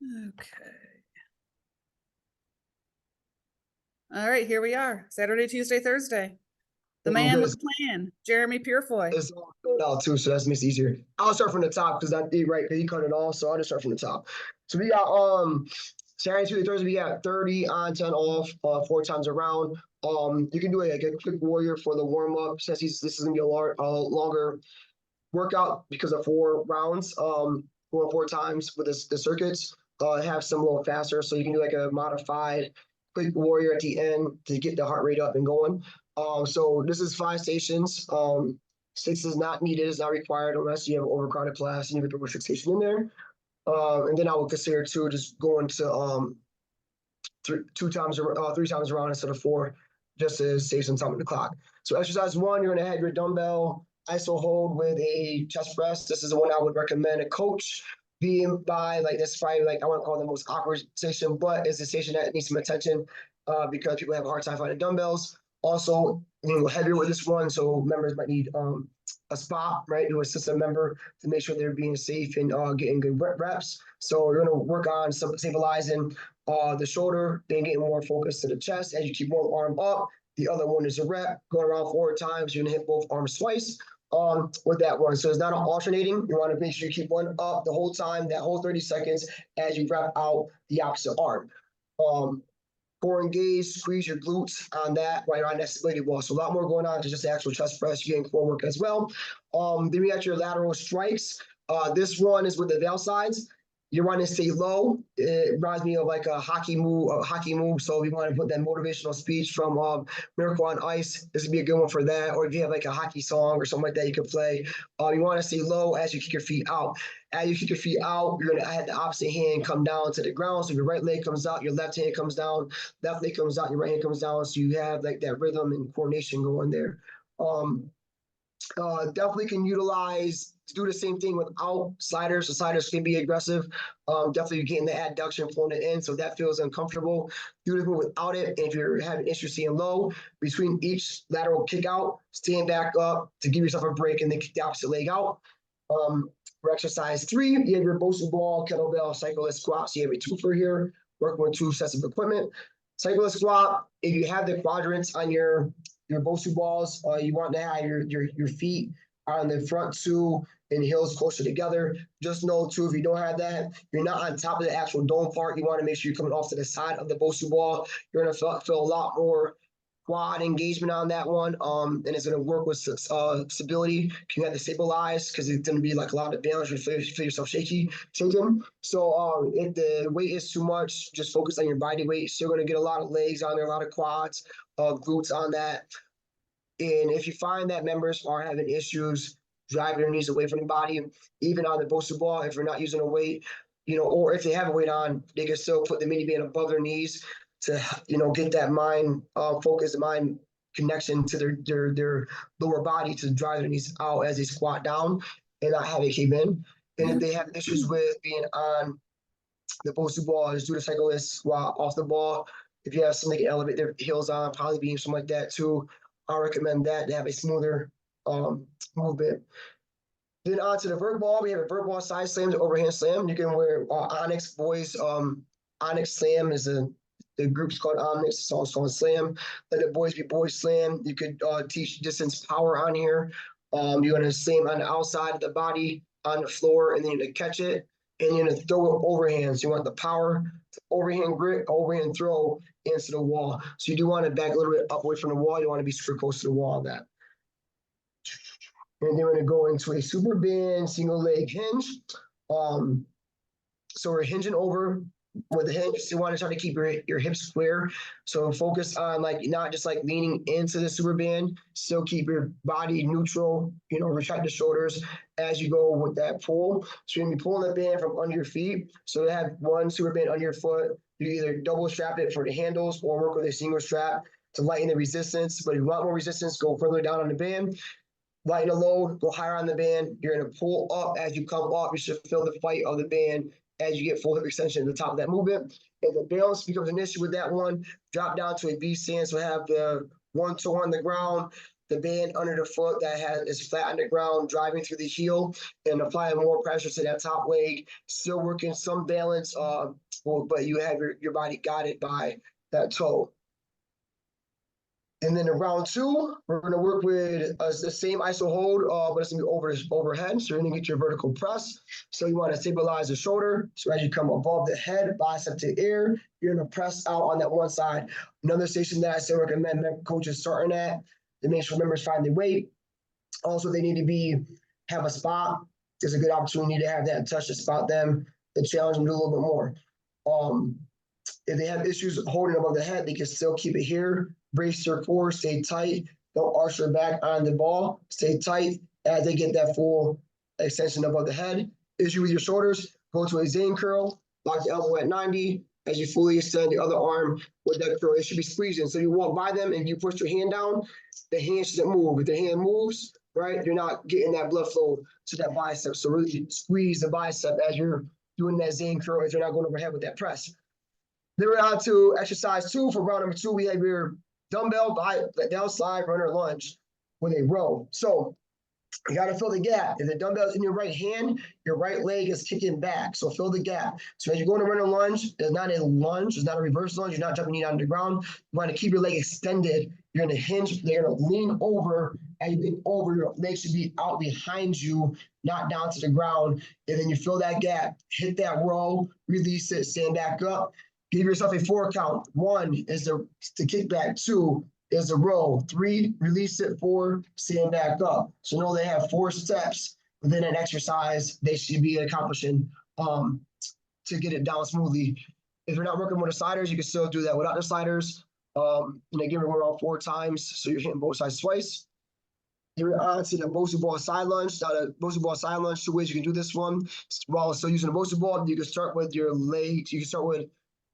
Okay. All right, here we are. Saturday, Tuesday, Thursday. The Doing man good. with the plan, Jeremy Purefoy. It's all going out too, so that makes it easier. I'll start from the top because I did right because he cut it off, so I'll just start from the top. So we got Saturday, Tuesday, Thursday, we got 30 on, 10 off, 4 times around. You can do like a quick warrior for the warm up since this is gonna be a longer workout because of 4 rounds, going 4 times with the circuits. Have some a little faster, so you can do like a modified quick warrior at the end to get the heart rate up and going. So this is 5 stations. 6 is not needed, it's not required unless you have an overcrowded class and you can put 6 stations in there. And then I would consider two just going to 3 times around instead of 4, just to save some time on the clock. So exercise 1, you're gonna have your dumbbell iso hold with a chest press. This is the one I would recommend a coach being by. Like this probably like I wouldn't call it the most awkward station, but it's a station that needs some attention because people have a hard time finding dumbbells. Also, heavier with this one, so members might need a spot, right, to assist a member to make sure they're being safe and getting good reps. So you're going to work on stabilizing the shoulder, then getting more focus to the chest. As you keep one arm up, the other one is a rep, going around 4 times. You're going to hit both arms twice with that one. So it's not an alternating. You want to make sure you keep one up the whole time, that whole 30 seconds as you wrap out the opposite arm. Core engaged, squeeze your glutes on that, right on that stability wall. So a lot more going on to just the actual chest press, you're getting core work as well. Then we got your lateral strikes. This one is with the veil sides. You want to stay low. It reminds me of like a hockey move. So if you want to put that motivational speech from Miracle on Ice, this would be a good one for that. Or if you have like a hockey song or something like that, you could play. You want to stay low as you kick your feet out. As you kick your feet out, you're going to have the opposite hand come down to the ground. So if your right leg comes out, your left hand comes down, left leg comes out, your right hand comes down. So you have like that rhythm and coordination going there. Definitely can utilize to do the same thing without sliders. The sliders can be aggressive. Definitely getting the adduction, pulling it in, so that feels uncomfortable. Do this without it. And if you're having issues staying low, between each lateral kick out, stand back up to give yourself a break and then kick the opposite leg out. For exercise 3, you have your Bosu ball, kettlebell, cyclist squat. So you have a twofer here, working with 2 sets of equipment. Cyclist squat, if you have the quadrants on your Bosu balls, you want to have your feet on the front 2 and heels closer together. Just know too, if you don't have that, you're not on top of the actual dome part. You want to make sure you're coming off to the side of the Bosu ball. You're going to feel a lot more quad engagement on that one, and it's going to work with stability. You have to stabilize because it's going to be like a lot of balance. You feel yourself shaking. So if the weight is too much, just focus on your body weight. So you're going to get a lot of legs on there, a lot of quads, glutes on that. And if you find that members are having issues driving their knees away from the body, even on the Bosu ball, if you're not using a weight, or if they have a weight on, they can still put the mini band above their knees to, get that mind focus, the mind connection to their lower body to drive their knees out as they squat down and not have it cave in. And if they have issues with being on the Bosu ball, just do the cyclist squat off the ball. If you have something to elevate their heels on, probably beam, something like that too. I recommend that to have a smoother movement. Then on to the vert ball. We have a vert ball side slam to overhand slam. You can wear Onyx boys. Onyx slam is the group's called Onyx. It's also called slam. Let the boys be boys slam. You could teach distance power on here. You're going to slam on the outside of the body on the floor, and then you're going to catch it, and you're going to throw it overhand. So you want the power to overhand grip, overhand throw into the wall. So you do want to back a little bit up away from the wall. You want to be super close to the wall on that. And then we're going to go into a super band single leg hinge. So we're hinging over with the hinge. You want to try to keep your hips square. So focus on not just leaning into the super band. Still keep your body neutral. Retract the shoulders as you go with that pull. So you're going to be pulling the band from under your feet. So to have one super band under your foot, you either double strap it for the handles or work with a single strap to lighten the resistance. But if you want more resistance, go further down on the band. Lighten the load, go higher on the band. You're going to pull up as you come up. You should feel the fight of the band as you get full hip extension at the top of that movement. If the balance becomes an issue with that one, drop down to a B stand. So have the one toe on the ground, the band under the foot that is flat on the ground, driving through the heel and applying more pressure to that top leg. Still working some balance, but you have your body guided by that toe. And then in round two, we're going to work with the same iso hold, but it's going to be overhead. So you're going to get your vertical press. So you want to stabilize the shoulder. So as you come above the head, bicep to ear, you're going to press out on that one side. Another station that I still recommend coaches starting at to make sure members find their weight. Also, they need to have a spot. There's a good opportunity to have that touch to spot them, to challenge them to do a little bit more. If they have issues holding above the head, they can still keep it here. Brace your core, stay tight. Don't arch your back on the ball. Stay tight as they get that full extension above the head. Issue with your shoulders, go to a Zane curl, lock the elbow at 90. As you fully extend the other arm with that curl, it should be squeezing. So you walk by them and you push your hand down, the hand shouldn't move. If the hand moves, right, you're not getting that blood flow to that bicep. So really squeeze the bicep as you're doing that Zane curl, as you're not going overhead with that press. Then we're on to exercise 2. For round number 2, we have your dumbbell down slide runner lunge with a row. So you got to fill the gap. If the dumbbell's in your right hand, your right leg is kicking back. So fill the gap. So as you're going to run a lunge, there's not a lunge, it's not a reverse lunge. You're not jumping knee down to the ground. You want to keep your leg extended. You're going to hinge. They're going to lean over. As you lean over, your leg should be out behind you, not down to the ground. And then you fill that gap, hit that row, release it, stand back up. Give yourself a 4 count. 1 is the kickback. 2 is the row. 3, release it. 4, stand back up. So know they have 4 steps within an exercise they should be accomplishing to get it down smoothly. If you're not working with the sliders, you can still do that without the sliders. And again, we're around 4 times, so you're hitting both sides twice. You're on to the Bosu ball side lunge. Now the Bosu ball side lunge, 2 ways you can do this one. While still using the Bosu ball, you can start with your legs. You can start with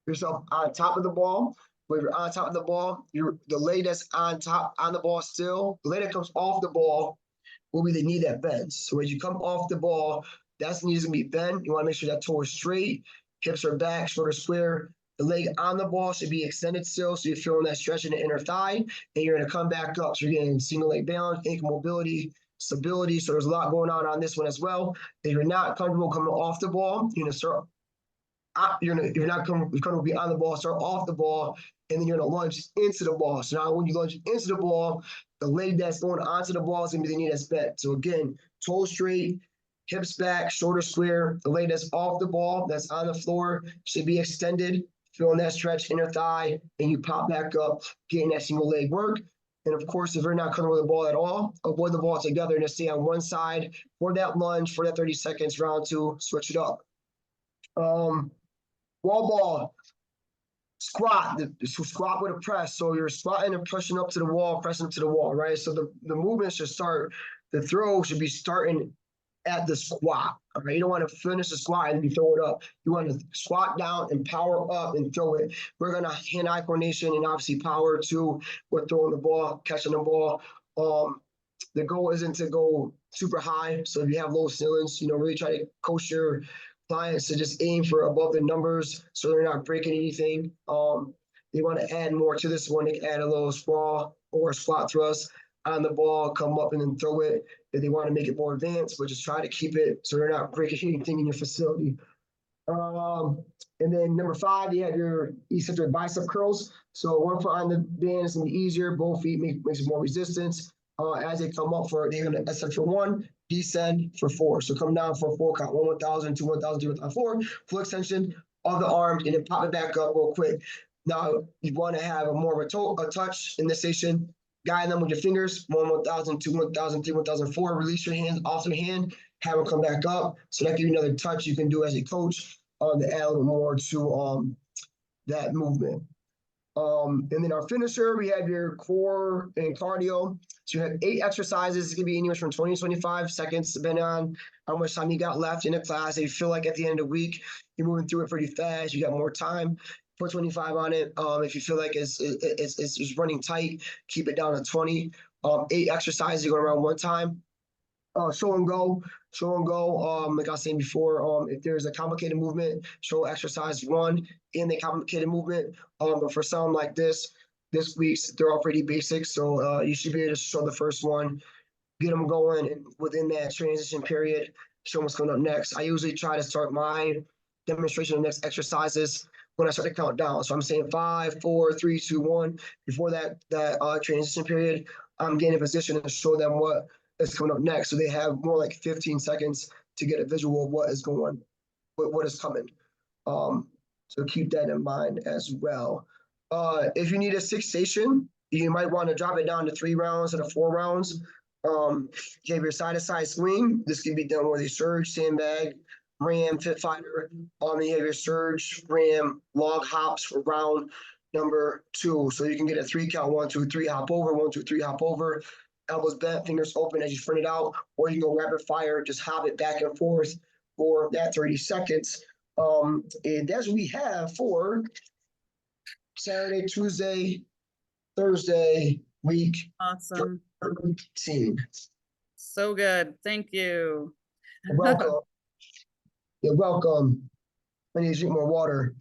yourself on top of the ball. When you're on top of the ball, the leg that's on top on the ball still, the leg that comes off the ball will be the knee that bends. So as you come off the ball, that's knee is gonna be bent. You want to make sure that toe is straight, hips are back, shoulders square. The leg on the ball should be extended still, so you're feeling that stretch in the inner thigh, and you're gonna come back up. So you're getting single leg balance, ankle mobility, stability. So there's a lot going on this one as well. If you're not comfortable coming off the ball, you're gonna start. You're not comfortable be on the ball, start off the ball, and then you're gonna lunge into the ball. So now when you lunge into the ball, the leg that's going onto the ball is gonna be the knee that's bent. So again, toes straight, hips back, shoulders square. The leg that's off the ball, that's on the floor, should be extended, feeling that stretch inner thigh, and you pop back up, getting that single leg work. And of course, if you're not comfortable with the ball at all, avoid the ball together and just stay on one side for that lunge for that 30 seconds. Round 2, switch it up. Wall ball, squat, squat with a press. So you're squatting and pushing up to the wall, pressing up to the wall, right? So the movement should start, the throw should be starting at the squat, all right? You don't want to finish the squat and you throw it up. You want to squat down and power up and throw it. We're going to hand-eye coordination and obviously power too with throwing the ball, catching the ball. The goal isn't to go super high. So if you have low ceilings, really try to coach your clients to just aim for above the numbers so they're not breaking anything. They want to add more to this one. They can add a little sprawl or squat thrust on the ball, come up and then throw it. If they want to make it more advanced, but just try to keep it so they're not breaking anything in your facility. And then number 5, you have your eccentric bicep curls. So 1 foot on the band is going to be easier. Both feet makes more resistance. As they come up they're going to ascend for 1, descend for 4. So come down for a 4 count, 1, 1,000, 2, 1,000, 3, 1,000, 4. Full extension of the arms, and then pop it back up real quick. Now you want to have more of a touch in this station. Guide them with your fingers, 1, 1,000, 2, 1,000, 3, 1,000, 4. Release your hands off the hand, have them come back up. So that gives you another touch you can do as a coach to add a little more to that movement. And then our finisher, we have your core and cardio. So you have 8 exercises. It can be anywhere from 20 to 25 seconds, depending on how much time you got left in the class. If you feel like at the end of the week, you're moving through it pretty fast, you got more time, put 25 on it. If you feel like it's running tight, keep it down to 20. 8 exercises, you go around 1 time. Show and go. Like I was saying before, if there's a complicated movement, show exercise 1 in the complicated movement. But for something like this, This week's, they're all pretty basic, so you should be able to show the first one, get them going, and within that transition period, show what's coming up next. I usually try to start my demonstration of next exercises when I start to count down. So I'm saying 5, 4, 3, 2, 1. Before that transition period, I'm getting in position to show them what is coming up next. So they have more like 15 seconds to get a visual of what is going, what is coming. So keep that in mind as well. If you need a 6 station, you might want to drop it down to 3 rounds instead of 4 rounds. You have your side-to-side swing. This can be done with a surge, sandbag, ram, fit fighter. You have your surge, ram, log hops for round number 2. So you can get a 3 count, 1, 2, 3, hop over, 1, 2, 3, hop over. Elbows bent, fingers open as you sprint it out, or you can go rapid fire, just hop it back and forth for that 30 seconds. And that's what we have for Saturday, Tuesday, Thursday, week Awesome. 13. So good. Thank you. You're welcome. You're welcome. I need to drink more water.